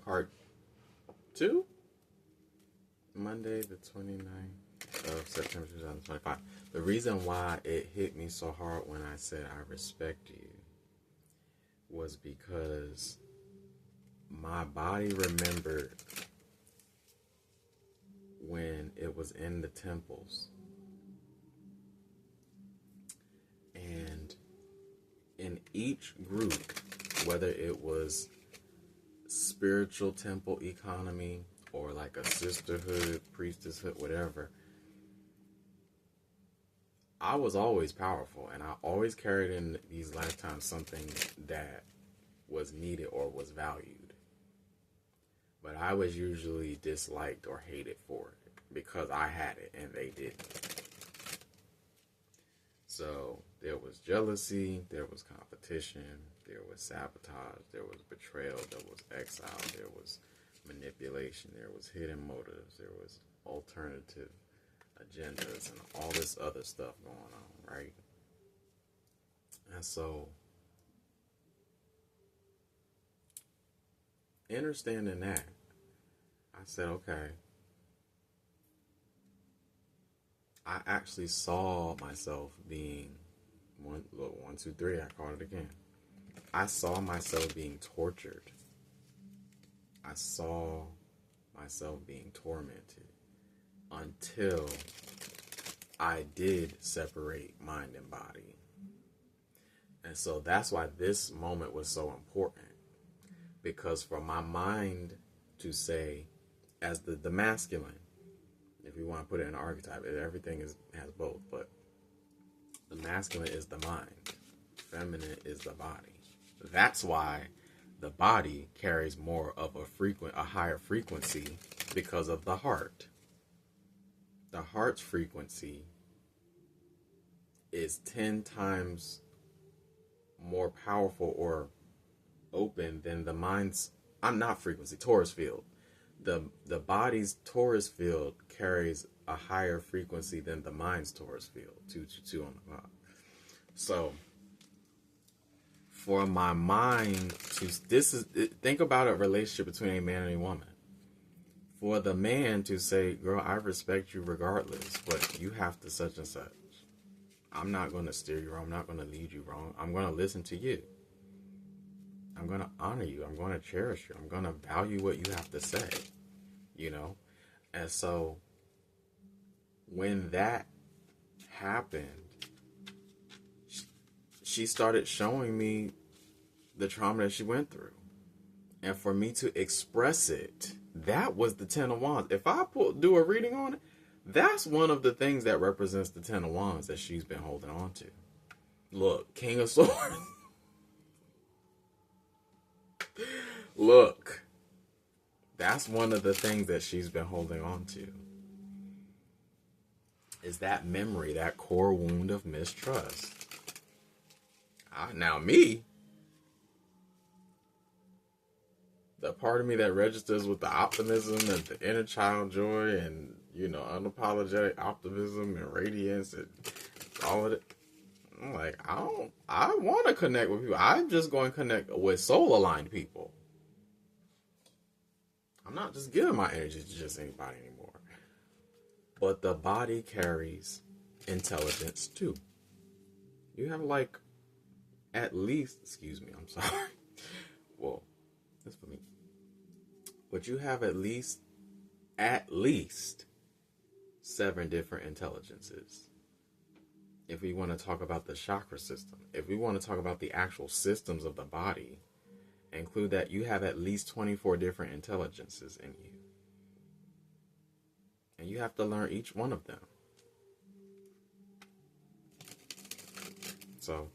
part 2, Monday the 29th of September 2025. The reason why it hit me so hard when I said I respect you was because my body remembered when it was in the temples. And in each group, whether it was spiritual temple economy or like a sisterhood, priestesshood, whatever, I was always powerful, and I always carried in these lifetimes something that was needed or was valued. But I was usually disliked or hated for it because I had it and they didn't. So there was jealousy, there was competition, there was sabotage, there was betrayal, there was exile, there was manipulation, there was hidden motives, there was alternative agendas, and all this other stuff going on, right? And so, understanding that, I said, okay, I actually saw myself being one, two, three, I called it again. I saw myself being tortured. I saw myself being tormented until I did separate mind and body. And so that's why this moment was so important. Because for my mind to say, as the masculine, if we want to put it in an archetype, everything has both, but the masculine is the mind, feminine is the body. That's why the body carries more of a higher frequency because of the heart. The heart's frequency is 10 times more powerful or open than the mind's, torus field. The body's torus field carries a higher frequency than the mind's torus field, 222 on the clock. So for my mind to, think about a relationship between a man and a woman. For the man to say, girl, I respect you regardless, but you have to such and such. I'm not going to steer you wrong. I'm not going to lead you wrong. I'm going to listen to you. I'm going to honor you. I'm going to cherish you. I'm going to value what you have to say, you know? And so when that happened, she started showing me the trauma that she went through. And for me to express it, that was the Ten of Wands. If I do a reading on it, that's one of the things that represents the Ten of Wands that she's been holding on to. Look, King of Swords. Look, that's one of the things that she's been holding on to. Is that memory, that core wound of mistrust. Now me, the part of me that registers with the optimism and the inner child joy and, unapologetic optimism and radiance and all of it. I'm like, I want to connect with people. I'm just going to connect with soul aligned people. I'm not just giving my energy to just anybody anymore. But the body carries intelligence too. You have at least, I'm sorry. Well, that's for me. But you have at least 7 different intelligences. If we want to talk about the chakra system, if we want to talk about the actual systems of the body, include that you have at least 24 different intelligences in you. And you have to learn each one of them. So,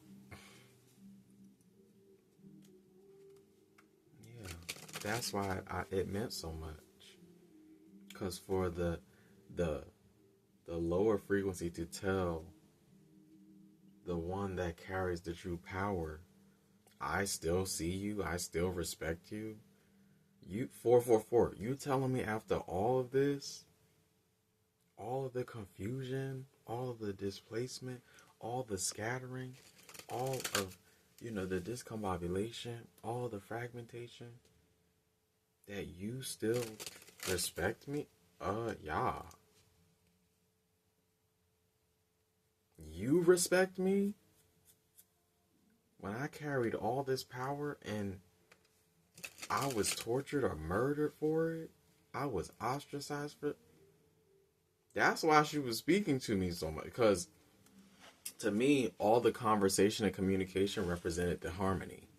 yeah, that's why it meant so much. Because for the lower frequency to tell the one that carries the true power, I still see you, I still respect you. You 444, you telling me after all of this, all of the confusion, all of the displacement, all the scattering, all of, the discombobulation, all the fragmentation, that you still respect me? Yeah. You respect me? When I carried all this power and I was tortured or murdered for it, I was ostracized for it. That's why she was speaking to me so much. Because to me, all the conversation and communication represented the harmony.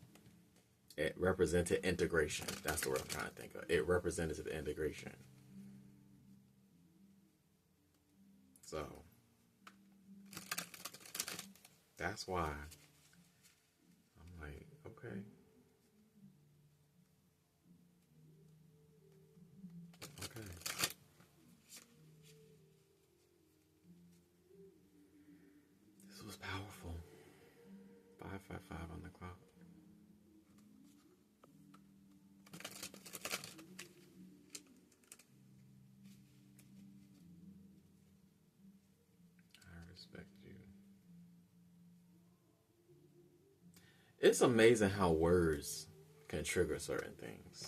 It represented integration. That's the word I'm trying to think of. It represented the integration. So, that's why I'm like, okay. Okay. This was powerful. 555 on the clock. I respect you. It's amazing how words can trigger certain things.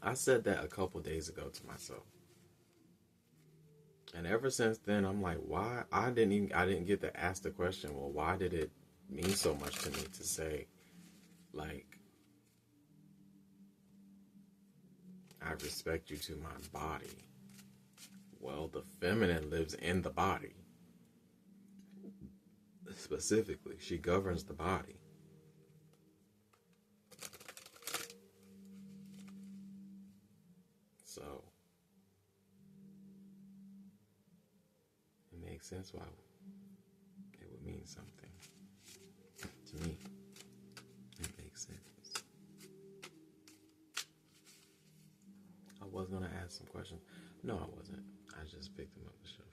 I said that a couple days ago to myself. And ever since then, I'm like, why? I didn't get to ask the question, well, why did it mean so much to me to say, like, I respect you to my body? Well, the feminine lives in the body. Specifically, she governs the body. So, it makes sense why it would mean something to me. It makes sense. I was going to ask some questions. No, I wasn't. I just picked them up the shelf.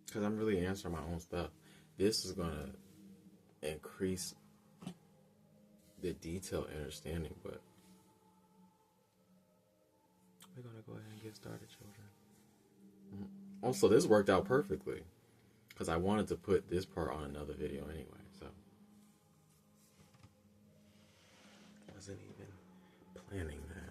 Because I'm really answering my own stuff. This is going to increase the detailed understanding, but we're going to go ahead and get started, children. Also, this worked out perfectly because I wanted to put this part on another video anyway, so I wasn't even planning that.